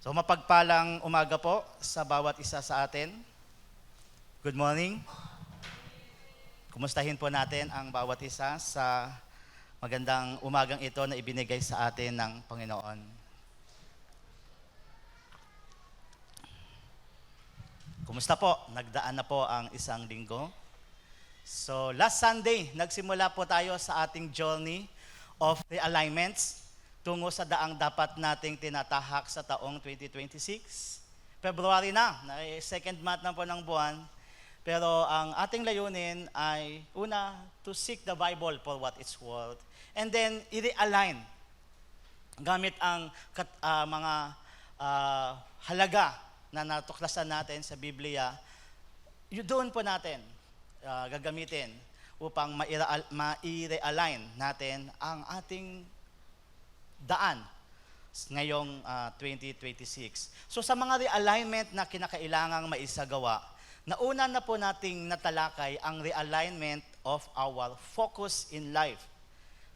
So mapagpalang umaga po sa bawat isa sa atin. Good morning. Kumustahin po natin ang bawat isa sa magandang umagang ito na ibinigay sa atin ng Panginoon. Kumusta po? Nagdaan na po ang isang linggo. So last Sunday, nagsimula po tayo sa ating journey of realignments tungo sa daang dapat nating tinatahak sa taong 2026. February na second month na po ng buwan. Pero ang ating layunin ay una, to seek the Bible for what it's worth. And then, i-realign gamit ang mga halaga na natuklasan natin sa Biblia. Doon po natin gagamitin upang ma-realign natin ang ating daan ngayong 2026. So sa mga realignment na kinakailangang maisagawa, nauna na po nating natalakay ang realignment of our focus in life.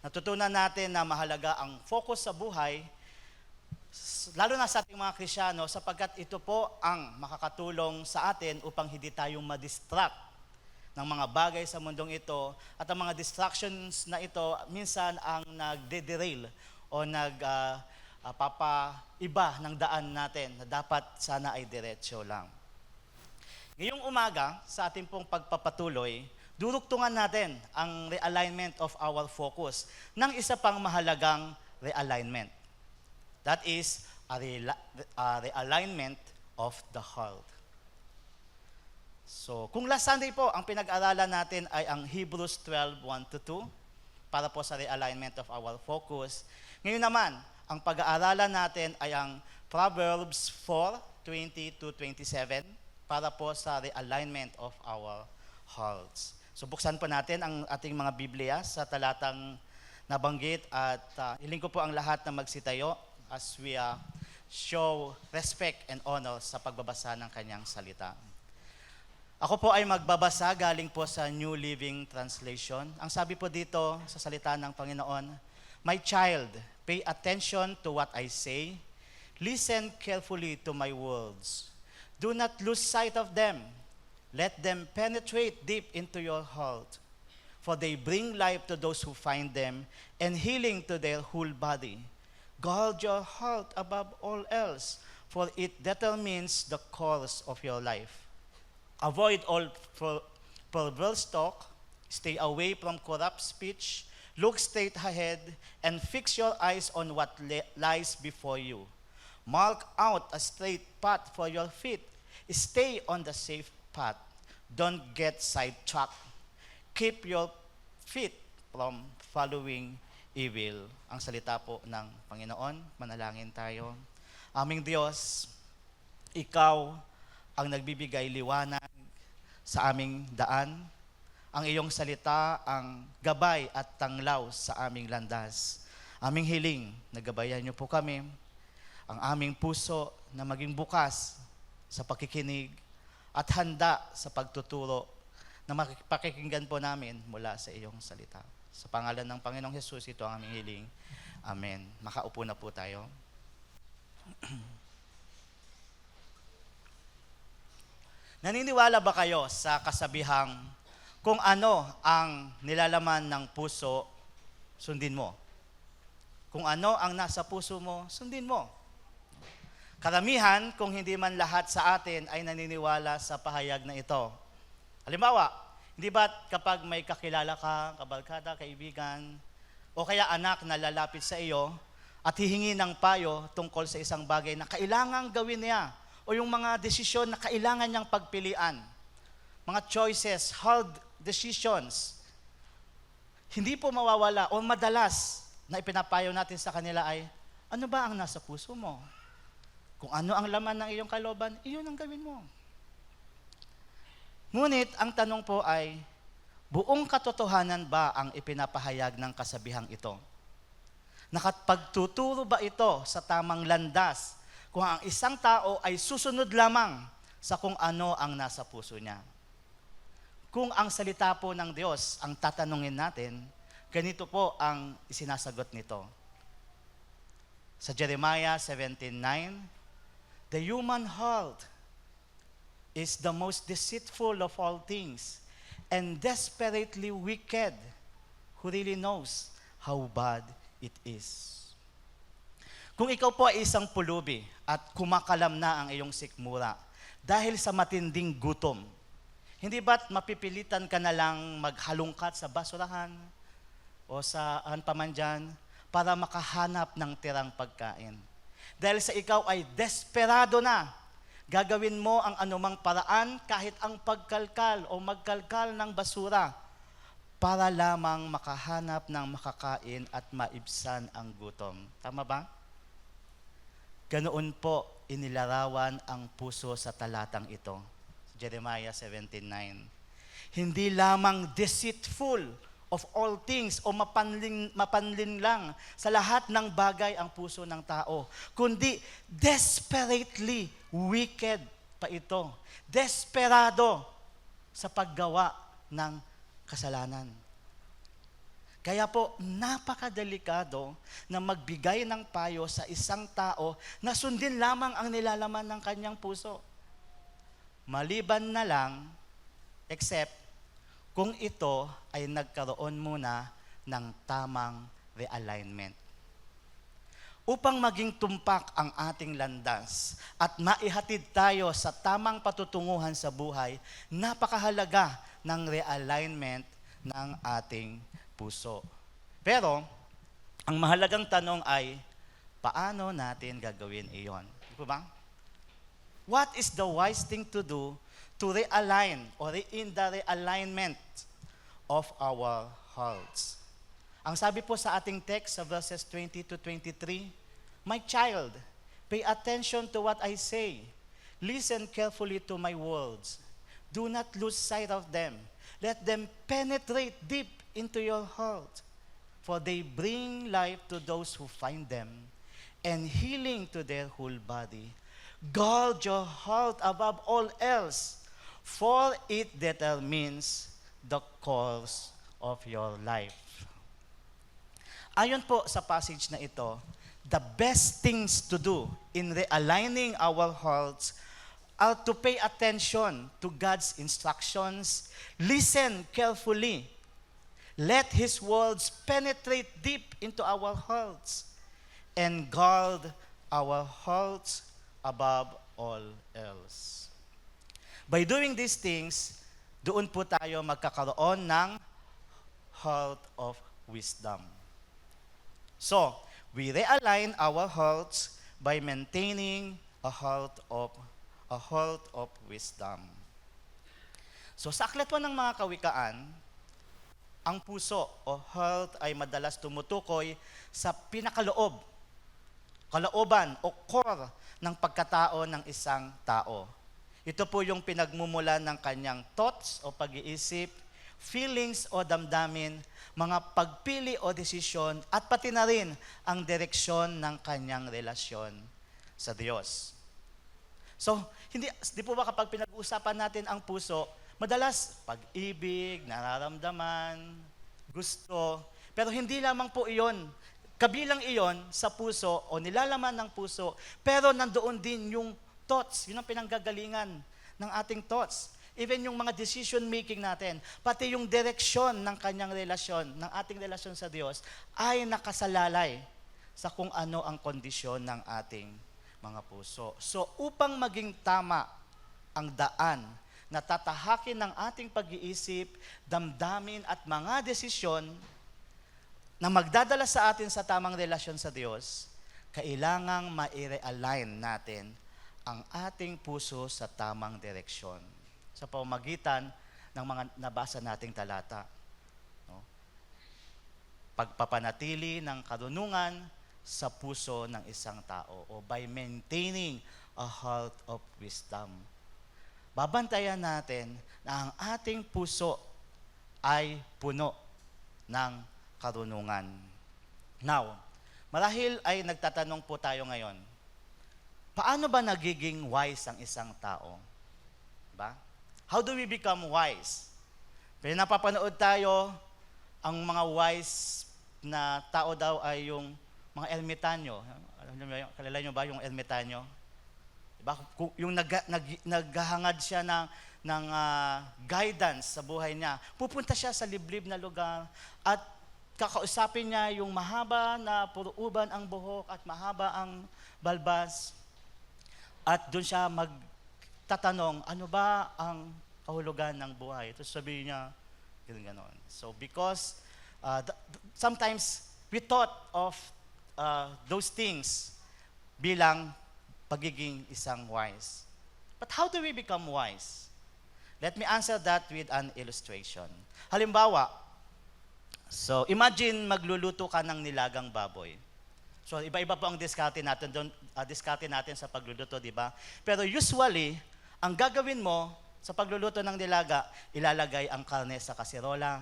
Natutunan natin na mahalaga ang focus sa buhay, lalo na sa ating mga Kristiyano, sapagkat ito po ang makakatulong sa atin upang hindi tayong madistract ng mga bagay sa mundong ito, at ang mga distractions na ito minsan ang nagde-derail o papaiba ng daan natin na dapat sana ay diretsyo lang. Ngayong umaga, sa ating pong pagpapatuloy, durugtungan natin ang realignment of our focus ng isa pang mahalagang realignment. That is a realignment of the heart. So, kung last Sunday po, ang pinag-aralan natin ay ang Hebrews 12:1-2 para po sa realignment of our focus. Ngayon naman, ang pag-aaralan natin ay ang Proverbs 4:20-27 para po sa realignment of our hearts. So buksan po natin ang ating mga Biblia sa talatang nabanggit at hiling ko po ang lahat na magsitayo as we show respect and honor sa pagbabasa ng kanyang salita. Ako po ay magbabasa galing po sa New Living Translation. Ang sabi po dito sa salita ng Panginoon, "My child, pay attention to what I say. Listen carefully to my words. Do not lose sight of them. Let them penetrate deep into your heart. For they bring life to those who find them and healing to their whole body. Guard your heart above all else, for it determines the course of your life. Avoid all perverse talk. Stay away from corrupt speech. Look straight ahead and fix your eyes on what lies before you. Mark out a straight path for your feet. Stay on the safe path. Don't get sidetracked. Keep your feet from following evil." Ang salita po ng Panginoon. Manalangin tayo. Aming Diyos, Ikaw ang nagbibigay liwanag sa aming daan. Ang iyong salita ang gabay at tanglaw sa aming landas. Aming hiling, nagabayan niyo po kami, ang aming puso na maging bukas sa pakikinig at handa sa pagtuturo na makipakikinggan po namin mula sa iyong salita. Sa pangalan ng Panginoong Hesus, ito ang aming hiling. Amen. Makaupo na po tayo. Naniniwala ba kayo sa kasabihang, kung ano ang nilalaman ng puso, sundin mo. Kung ano ang nasa puso mo, sundin mo. Karamihan, kung hindi man lahat sa atin ay naniniwala sa pahayag na ito. Halimbawa, hindi ba kapag may kakilala ka, kabarkada, kaibigan, o kaya anak na lalapit sa iyo at hihingi ng payo tungkol sa isang bagay na kailangang gawin niya o yung mga desisyon na kailangan niyang pagpilian, mga choices, hard decisions, hindi po mawawala o madalas na ipinapayo natin sa kanila ay, ano ba ang nasa puso mo? Kung ano ang laman ng iyong kalooban, iyon ang gawin mo. Ngunit ang tanong po ay, buong katotohanan ba ang ipinapahayag ng kasabihang ito? Nakapagtuturo ba ito sa tamang landas kung ang isang tao ay susunod lamang sa kung ano ang nasa puso niya? Kung ang salita po ng Diyos ang tatanungin natin, ganito po ang isinasagot nito. Sa Jeremiah 17:9, The human heart is the most deceitful of all things and desperately wicked. Who really knows how bad it is? Kung ikaw po ay isang pulubi at kumakalam na ang iyong sikmura dahil sa matinding gutom, hindi ba't mapipilitan ka na lang maghalungkat sa basurahan o saan pa man dyan para makahanap ng tirang pagkain? Dahil sa ikaw ay desperado na, gagawin mo ang anumang paraan kahit ang pagkalkal o magkalkal ng basura para lamang makahanap ng makakain at maibsan ang gutom. Tama ba? Ganoon po inilarawan ang puso sa talatang ito. Jeremiah 17:9. Hindi lamang deceitful of all things o mapanlin lang sa lahat ng bagay ang puso ng tao, kundi desperately wicked pa ito. Desperado sa paggawa ng kasalanan. Kaya po, napakadelikado na magbigay ng payo sa isang tao na sundin lamang ang nilalaman ng kanyang puso. Maliban na lang, except kung ito ay nagkaroon muna ng tamang realignment. Upang maging tumpak ang ating landas at maihatid tayo sa tamang patutunguhan sa buhay, napakahalaga ng realignment ng ating puso. Pero, ang mahalagang tanong ay, paano natin gagawin iyon? Di ba? What is the wise thing to do to realign or in the realignment of our hearts? Ang sabi po sa ating text sa verses 20 to 23, "My child, pay attention to what I say. Listen carefully to my words. Do not lose sight of them. Let them penetrate deep into your heart, for they bring life to those who find them and healing to their whole body. Guard your heart above all else, for it determines the course of your life." Ayon po sa passage na ito, the best things to do in realigning our hearts are to pay attention to God's instructions, listen carefully, let His words penetrate deep into our hearts, and guard our hearts above all else. By doing these things, doon po tayo magkakaroon ng heart of wisdom. So, we realign our hearts by maintaining a heart of wisdom. So, sa aklat po ng mga kawikaan, ang puso o heart ay madalas tumutukoy sa kalooban o core ng pagkatao ng isang tao. Ito po yung pinagmumulan ng kanyang thoughts o pag-iisip, feelings o damdamin, mga pagpili o desisyon, at pati na rin ang direksyon ng kanyang relasyon sa Diyos. So, di po ba kapag pinag-uusapan natin ang puso, madalas pag-ibig, nararamdaman, gusto, pero hindi lamang po iyon. Kabilang iyon sa puso o nilalaman ng puso, pero nandoon din yung thoughts, yun ang pinanggagalingan ng ating thoughts. Even yung mga decision making natin, pati yung direksyon ng kanyang relasyon, ng ating relasyon sa Diyos, ay nakasalalay sa kung ano ang kondisyon ng ating mga puso. So, upang maging tama ang daan na tatahakin ng ating pag-iisip, damdamin at mga desisyon na magdadala sa atin sa tamang relasyon sa Diyos, kailangang ma-realign natin ang ating puso sa tamang direksyon sa pamamagitan ng mga nabasa nating talata. No? Pagpapanatili ng karunungan sa puso ng isang tao o by maintaining a heart of wisdom. Babantayan natin na ang ating puso ay puno ng karunungan. Now, marahil ay nagtatanong po tayo ngayon, paano ba nagiging wise ang isang tao? Ba? How do we become wise? Pero napapanood tayo, ang mga wise na tao daw ay yung mga ermitanyo. Kalala nyo ba yung ermitanyo? Yung naghahangad siya ng guidance sa buhay niya. Pupunta siya sa liblib na lugar at kakausapin niya yung mahaba na puro uban ang buhok at mahaba ang balbas. At doon siya magtatanong, ano ba ang kahulugan ng buhay? Ito sabihin niya, gano'n. So because sometimes we thought of those things bilang pagiging isang wise. But how do we become wise? Let me answer that with an illustration. Halimbawa, so imagine magluluto ka ng nilagang baboy. So iba-iba po ang diskarte natin doon, diskarte natin sa pagluluto, di ba? Pero usually, ang gagawin mo sa pagluluto ng nilaga, ilalagay ang karne sa kaserola,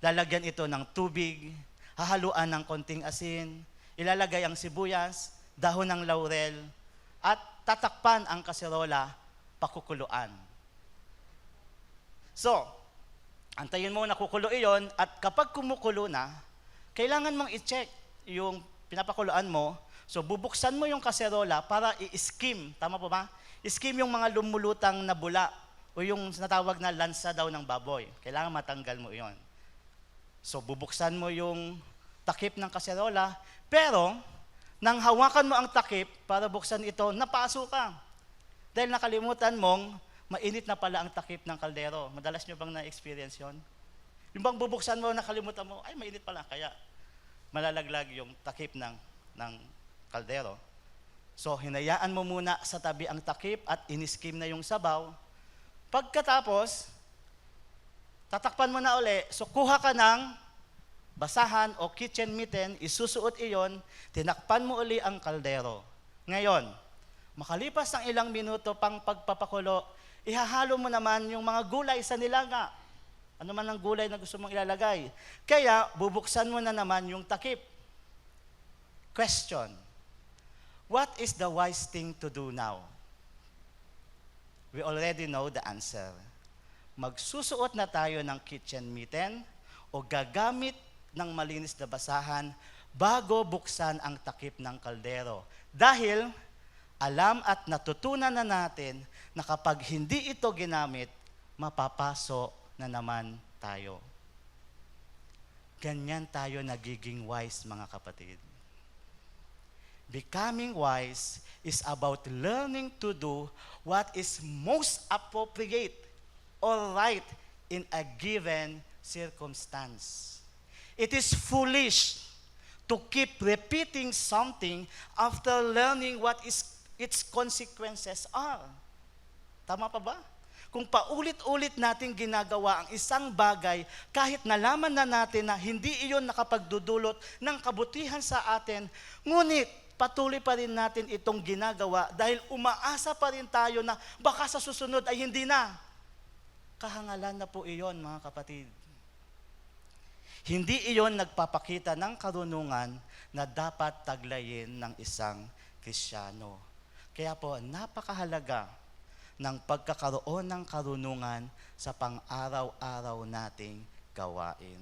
lalagyan ito ng tubig, hahaluan ng konting asin, ilalagay ang sibuyas, dahon ng laurel, at tatakpan ang kaserola, pakukuluan. So, antayin mo na kukulo iyon, at kapag kumukulo na, kailangan mong i-check yung pinapakuluan mo. So, bubuksan mo yung kaserola para i-skim. Tama po ba? I-skim yung mga lumulutang na bula o yung natawag na lansa daw ng baboy. Kailangan matanggal mo iyon. So, bubuksan mo yung takip ng kaserola, pero nang hawakan mo ang takip para buksan ito, napaso ka. Dahil nakalimutan mong mainit na pala ang takip ng kaldero. Madalas nyo bang na-experience yon? Yung bang bubuksan mo, nakalimutan mo, ay mainit pala, kaya malalaglag yung takip ng kaldero. So, hinayaan mo muna sa tabi ang takip at iniskim na yung sabaw. Pagkatapos, tatakpan mo na uli, so kuha ka ng basahan o kitchen mitten, isusuot iyon, tinakpan mo uli ang kaldero. Ngayon, makalipas ng ilang minuto pang pagpapakulo, ihahalo mo naman yung mga gulay sa nilaga. Ano man ang gulay na gusto mong ilalagay. Kaya, bubuksan mo na naman yung takip. Question: what is the wise thing to do now? We already know the answer. Magsusuot na tayo ng kitchen mitten o gagamit ng malinis na basahan bago buksan ang takip ng kaldero. Dahil alam at natutunan na natin na kapag hindi ito ginamit, mapapaso na naman tayo. Ganyan tayo nagiging wise, mga kapatid. Becoming wise is about learning to do what is most appropriate or right in a given circumstance. It is foolish to keep repeating something after learning what its consequences are. Tama pa ba? Kung paulit-ulit natin ginagawa ang isang bagay, kahit nalaman na natin na hindi iyon nakapagdudulot ng kabutihan sa atin, ngunit patuloy pa rin natin itong ginagawa dahil umaasa pa rin tayo na baka sa susunod ay hindi na. Kahangalan na po iyon, mga kapatid. Hindi iyon nagpapakita ng karunungan na dapat taglayin ng isang Kristiyano. Kaya po, napakahalaga ng pagkakaroon ng karunungan sa pang-araw-araw nating gawain.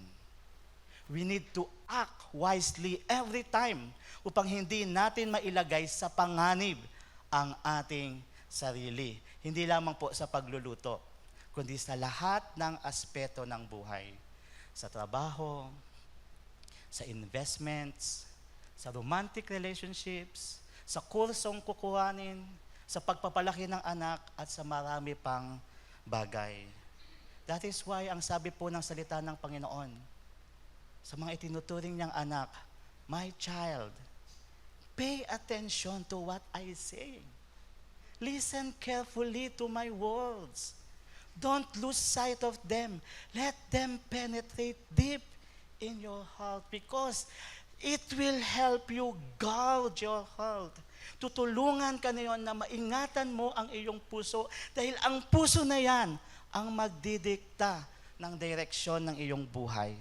We need to act wisely every time upang hindi natin mailagay sa panganib ang ating sarili. Hindi lamang po sa pagluluto, kundi sa lahat ng aspeto ng buhay. Sa trabaho, sa investments, sa romantic relationships, sa kursong kukuhanin, sa pagpapalaki ng anak, at sa marami pang bagay. That is why ang sabi po ng salita ng Panginoon sa mga itinuturing niyang anak, my child, pay attention to what I say. Listen carefully to my words. Don't lose sight of them. Let them penetrate deep in your heart because it will help you guard your heart. Tutulungan ka na yun na maingatan mo ang iyong puso dahil ang puso na yan ang magdidikta ng direksyon ng iyong buhay.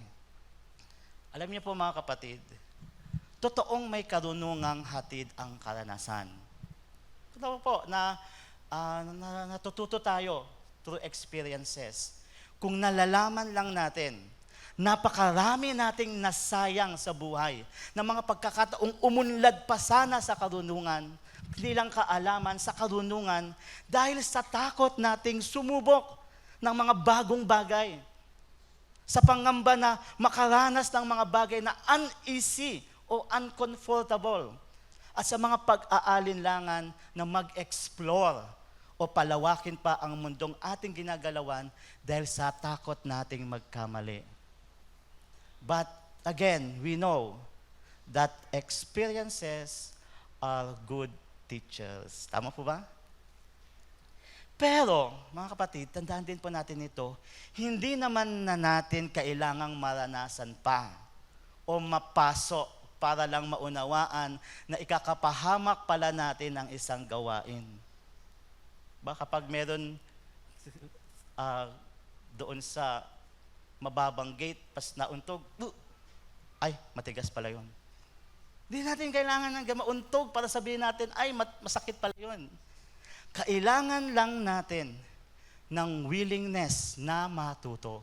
Alam niyo po, mga kapatid, totoong may karunungang hatid ang karanasan. Totoo po na natututo tayo through experiences. Kung nalalaman lang natin, napakarami nating nasayang sa buhay na mga pagkakataong umunlad pa sana sa karunungan, hindi lang kaalaman, sa karunungan, dahil sa takot nating sumubok ng mga bagong bagay. Sa pangamba na makaranas ng mga bagay na uneasy o uncomfortable. At sa mga pag-aalinlangan na mag-explore o palawakin pa ang mundong ating ginagalawan dahil sa takot nating magkamali. But again, we know that experiences are good teachers. Tama po ba? Pero, mga kapatid, tandaan din po natin ito, hindi naman na natin kailangang maranasan pa o mapasok para lang maunawaan na ikakapahamak pala natin ang isang gawain. Kapag meron doon sa mababang gate, pas nauntog, ay, matigas pala yun. Hindi natin kailangan ng mauntog para sabihin natin, ay, masakit pala yun. Kailangan lang natin ng willingness na matuto.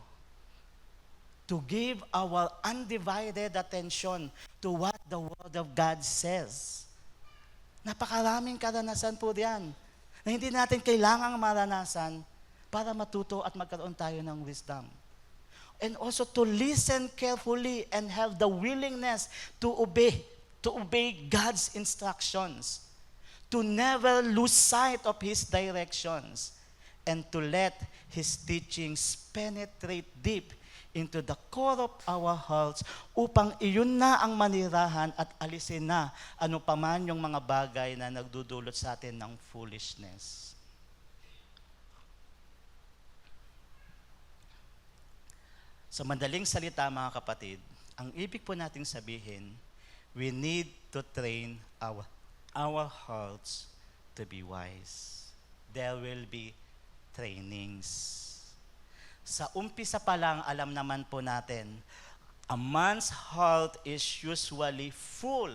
To give our undivided attention to what the Word of God says. Napakaraming karanasan po diyan na hindi natin kailangang maranasan para matuto at magkaroon tayo ng wisdom. And also to listen carefully and have the willingness to obey God's instructions. To never lose sight of His directions. And to let His teachings penetrate deep into the core of our hearts upang iyon na ang manirahan at alisin na ano paman yung mga bagay na nagdudulot sa atin ng foolishness. Sa madaling salita, mga kapatid, ang ibig po nating sabihin, we need to train our hearts to be wise. There will be trainings. Sa umpisa pa lang, alam naman po natin, a man's heart is usually full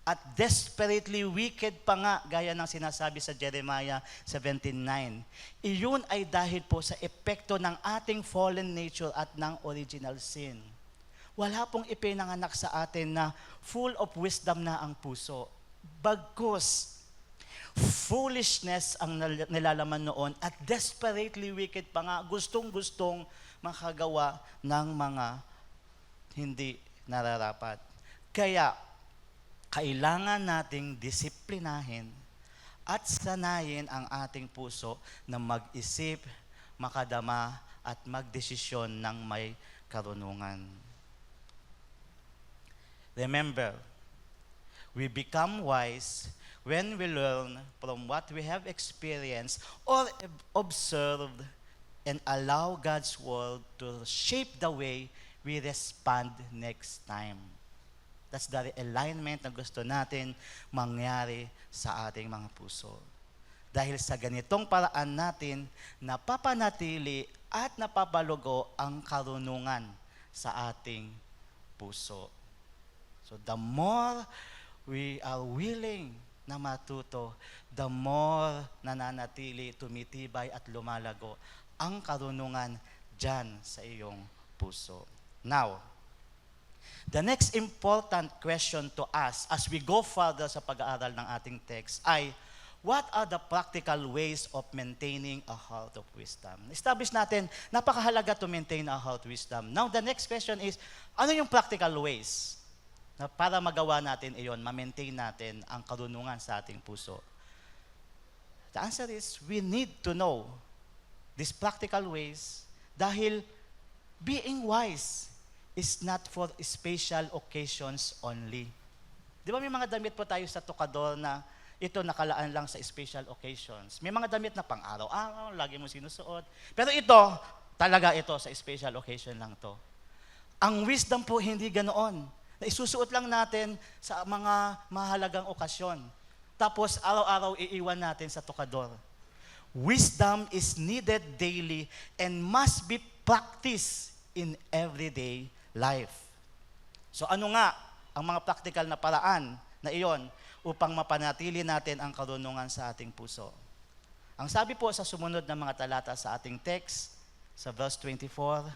at desperately wicked pa nga, gaya ng sinasabi sa Jeremiah 17:9. Iyon ay dahil po sa epekto ng ating fallen nature at ng original sin. Wala pong ipinanganak sa atin na full of wisdom na ang puso. Bagkus, foolishness ang nilalaman noon at desperately wicked pa nga, gustong-gustong makagawa ng mga hindi nararapat. Kaya, kailangan nating disiplinahin at sanayin ang ating puso na mag-isip, makadama at magdesisyon ng may karunungan. Remember, we become wise when we learn from what we have experienced or observed and allow God's word to shape the way we respond next time. That's the alignment na gusto natin mangyari sa ating mga puso. Dahil sa ganitong paraan natin, napapanatili at napapalugo ang karunungan sa ating puso. So the more we are willing na matuto, the more nananatili, tumitibay at lumalago ang karunungan dyan sa iyong puso. Now, the next important question to ask as we go further sa pag-aaral ng ating text ay, what are the practical ways of maintaining a heart of wisdom? Establish natin, napakahalaga to maintain a heart of wisdom. Now, the next question is, ano yung practical ways na para magawa natin iyon, ma-maintain natin ang karunungan sa ating puso? The answer is, we need to know these practical ways dahil being wise is not for special occasions only. Di ba may mga damit po tayo sa tukador na ito nakalaan lang sa special occasions. May mga damit na pang araw-araw, lagi mo sinusuot. Pero ito, talaga ito sa special occasion lang to. Ang wisdom po hindi ganoon. Na isusuot lang natin sa mga mahalagang okasyon. Tapos araw-araw iiwan natin sa tukador. Wisdom is needed daily and must be practiced in everyday life. So ano nga ang mga practical na paraan na iyon upang mapanatili natin ang karunungan sa ating puso? Ang sabi po sa sumunod na mga talata sa ating text, sa verse 24,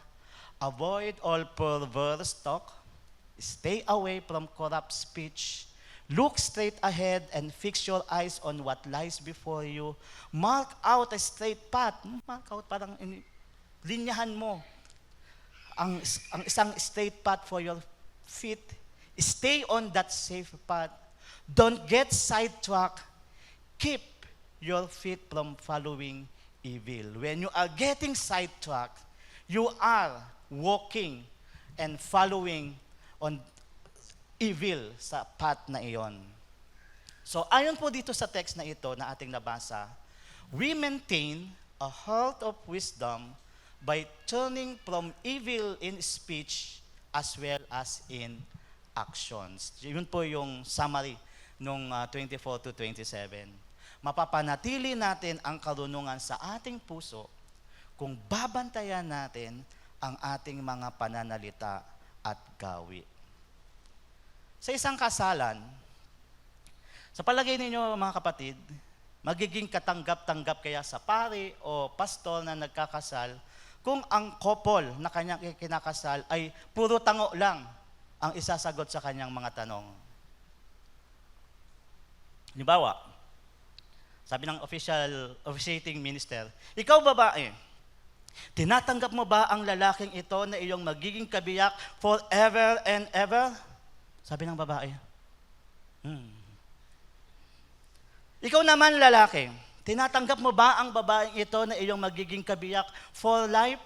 avoid all perverse talk, stay away from corrupt speech, Look straight ahead and fix your eyes on what lies before you. Mark out a straight path. Mark out, parang linyahan mo ang isang straight path for your feet. Stay on that safe path. Don't get sidetracked. Keep your feet from following evil. When you are getting sidetracked, you are walking and following on evil sa path na iyon. So ayon po dito sa text na ito na ating nabasa, we maintain a heart of wisdom by turning from evil in speech as well as in actions. Yun po yung summary nung 24 to 27. Mapapanatili natin ang karunungan sa ating puso kung babantayan natin ang ating mga pananalita at gawi. Sa isang kasalan, sa palagay ninyo mga kapatid, magiging katanggap-tanggap kaya sa pari o pastor na nagkakasal kung ang couple na kanyang kinakasal ay puro tango lang ang isasagot sa kanyang mga tanong. Halimbawa, sabi ng officiating minister, ikaw babae, tinatanggap mo ba ang lalaking ito na iyong magiging kabiyak forever and ever? Sabi ng babae, Ikaw naman lalaki, tinatanggap mo ba ang babaeng ito na iyong magiging kabiyak for life?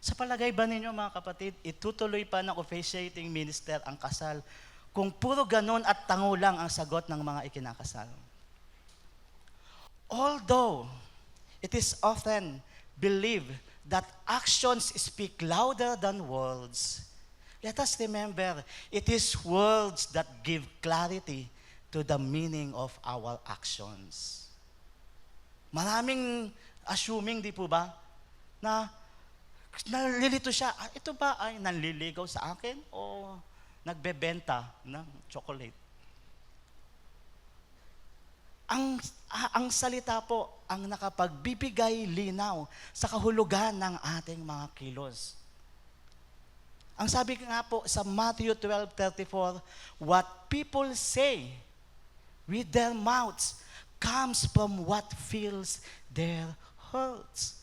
Sa palagay ba ninyo mga kapatid, itutuloy pa ng officiating minister ang kasal kung puro ganon at tango lang ang sagot ng mga ikinakasal? Although it is often believed that actions speak louder than words, let us remember, it is words that give clarity to the meaning of our actions. Maraming assuming, di po ba, na nalilito siya, ito ba ay nanliligaw sa akin o nagbebenta ng chocolate? Ang salita po ang nakapagbibigay linaw sa kahulugan ng ating mga kilos. Ang sabi nga po sa Matthew 12:34, what people say with their mouths comes from what fills their hearts.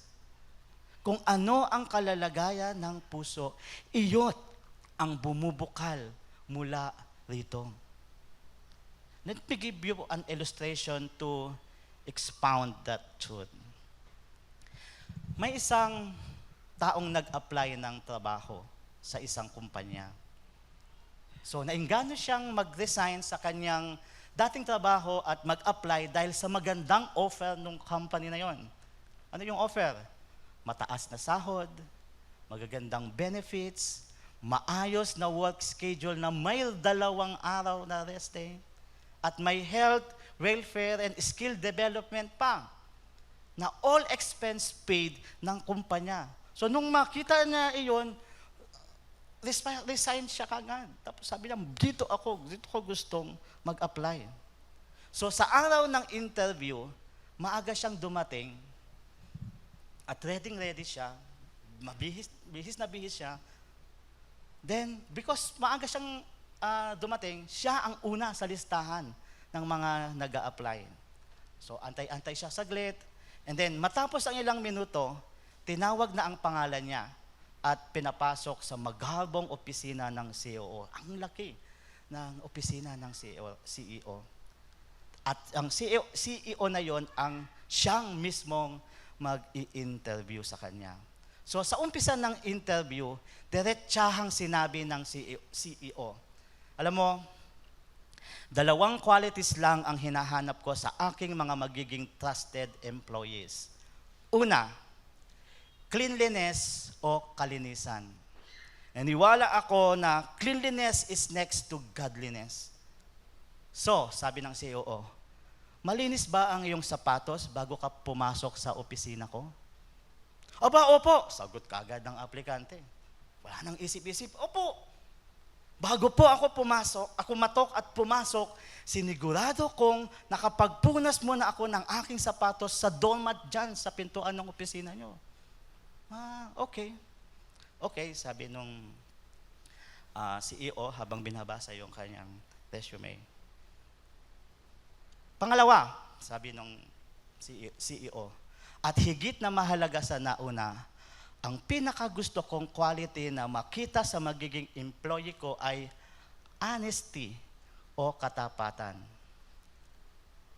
Kung ano ang kalalagayan ng puso, iyon ang bumubukal mula rito. Let me give you an illustration to expound that truth. May isang taong nag-apply ng trabaho sa isang kumpanya. So, nainganyo siyang mag-resign sa kanyang dating trabaho at mag-apply dahil sa magandang offer ng company na yon. Ano yung offer? Mataas na sahod, magagandang benefits, maayos na work schedule na may 2 araw na rest day, at may health, welfare, and skill development pa, na all expense paid ng kumpanya. So nung makita niya iyon, resign siya kagad. Tapos sabi niya, dito ko gustong mag-apply. So sa araw ng interview, maaga siyang dumating, at ready siya, bihis na bihis siya. Then, because maaga siyang dumating, siya ang una sa listahan ng mga nag-a-apply. So, antay-antay siya saglit. And then, matapos ang ilang minuto, tinawag na ang pangalan niya at pinapasok sa maghabong opisina ng CEO. Ang laki ng opisina ng CEO. At ang CEO na yon ang siyang mismong mag-i-interview sa kanya. So, sa umpisa ng interview, diretsahang sinabi ng CEO, alam mo, 2 qualities lang ang hinahanap ko sa aking mga magiging trusted employees. Una, cleanliness o kalinisan. Naniwala ako na cleanliness is next to godliness. So, sabi ng CEO, malinis ba ang iyong sapatos bago ka pumasok sa opisina ko? Aba, opo, sagot kaagad ng aplikante. Wala nang isip-isip, opo. Bago po ako matok at pumasok, sinigurado kong nakapagpunas muna ako ng aking sapatos sa doormat dyan sa pintuan ng opisina nyo. Okay. Okay, sabi nung CEO habang binabasa yung kanyang resume. Pangalawa, sabi ng CEO, at higit na mahalaga sa nauna, ang pinakagusto kong quality na makita sa magiging employee ko ay honesty o katapatan.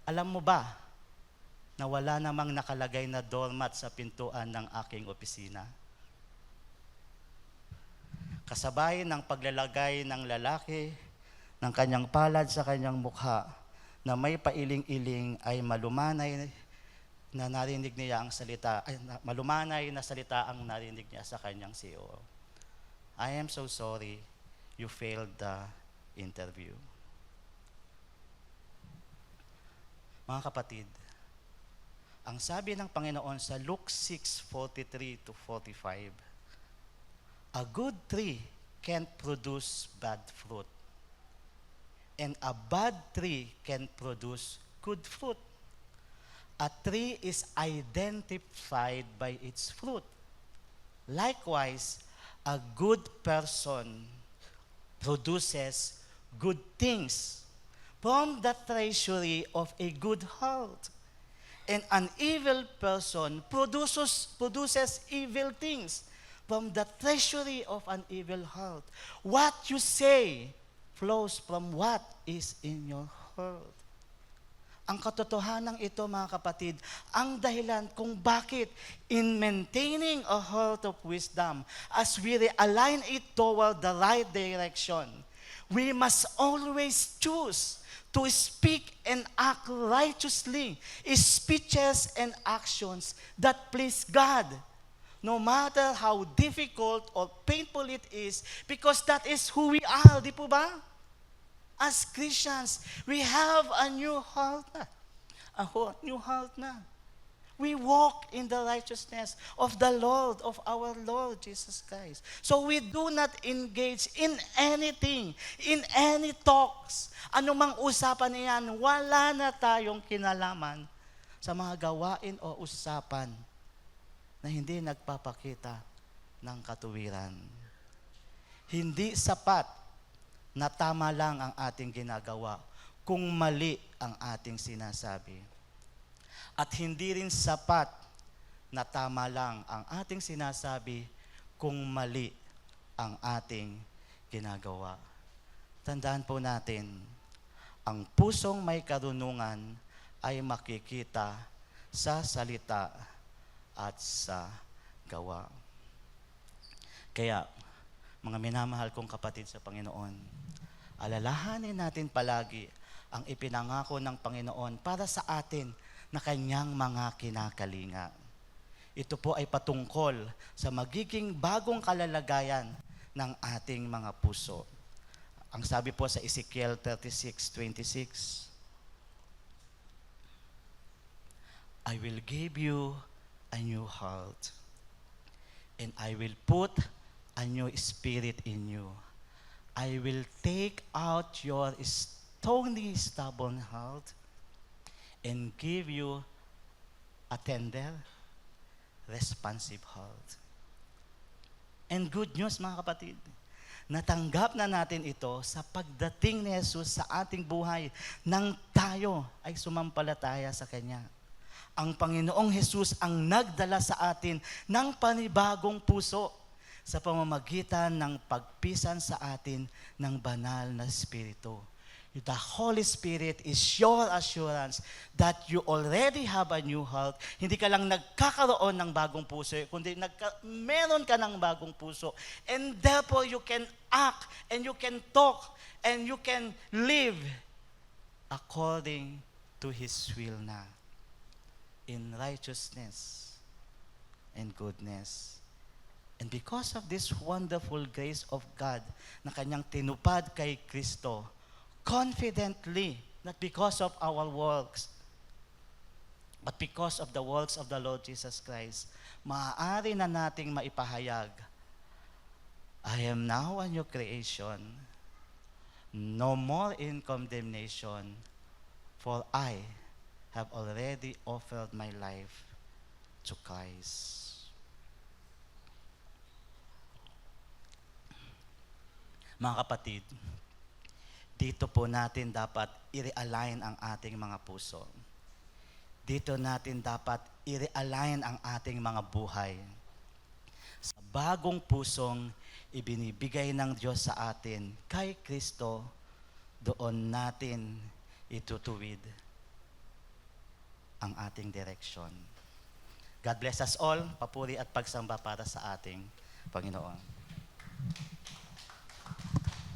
Alam mo ba na wala namang nakalagay na doormat sa pintuan ng aking opisina? Kasabay ng paglalagay ng lalaki ng kanyang palad sa kanyang mukha na may pailing-iling ay malumanay na narinig niya ang salita, malumanay na salita ang narinig niya sa kanyang CEO. I am so sorry, you failed the interview. Mga kapatid, ang sabi ng Panginoon sa Luke 6:43 to 45, a good tree can't produce bad fruit, and a bad tree can produce good fruit. A tree is identified by its fruit. Likewise, a good person produces good things from the treasury of a good heart. And an evil person produces evil things from the treasury of an evil heart. What you say flows from what is in your heart. Ang katotohanan ito, mga kapatid, ang dahilan kung bakit in maintaining a heart of wisdom, as we realign it toward the right direction, we must always choose to speak and act righteously, speeches and actions that please God, no matter how difficult or painful it is, because that is who we are, di po ba? As Christians, we have a new heart na. New heart na. We walk in the righteousness of the Lord, of our Lord Jesus Christ. So we do not engage in anything, in any talks. Anumang usapan niyan, wala na tayong kinalaman sa mga gawain o usapan na hindi nagpapakita ng katuwiran. Hindi sapat na tama lang ang ating ginagawa kung mali ang ating sinasabi. At hindi rin sapat na tama lang ang ating sinasabi kung mali ang ating ginagawa. Tandaan po natin, ang pusong may karunungan ay makikita sa salita at sa gawa. Kaya, mga minamahal kong kapatid sa Panginoon, alalahanin natin palagi ang ipinangako ng Panginoon para sa atin na kanyang mga kinakalinga. Ito po ay patungkol sa magiging bagong kalalagayan ng ating mga puso. Ang sabi po sa Ezekiel 36:26, I will give you a new heart, and I will put a new spirit in you. I will take out your stony, stubborn heart and give you a tender, responsive heart. And good news, mga kapatid, natanggap na natin ito sa pagdating ni Jesus sa ating buhay nang tayo ay sumampalataya sa Kanya. Ang Panginoong Jesus ang nagdala sa atin ng panibagong puso sa pamamagitan ng pagpisan sa atin ng banal na Espiritu. The Holy Spirit is your assurance that you already have a new heart. Hindi ka lang nagkakaroon ng bagong puso, kundi meron ka ng bagong puso. And therefore, you can act, and you can talk, and you can live according to His will na, in righteousness and goodness. And because of this wonderful grace of God na Kanyang tinupad kay Kristo, confidently, not because of our works, but because of the works of the Lord Jesus Christ, maaari na nating maipahayag, I am now a new creation, no more in condemnation, for I have already offered my life to Christ. Mga kapatid, dito po natin dapat i-realign ang ating mga puso. Dito natin dapat i-realign ang ating mga buhay. Sa bagong pusong ibinibigay ng Diyos sa atin kay Kristo, doon natin itutuwid ang ating direksyon. God bless us all. Papuri at pagsamba para sa ating Panginoon.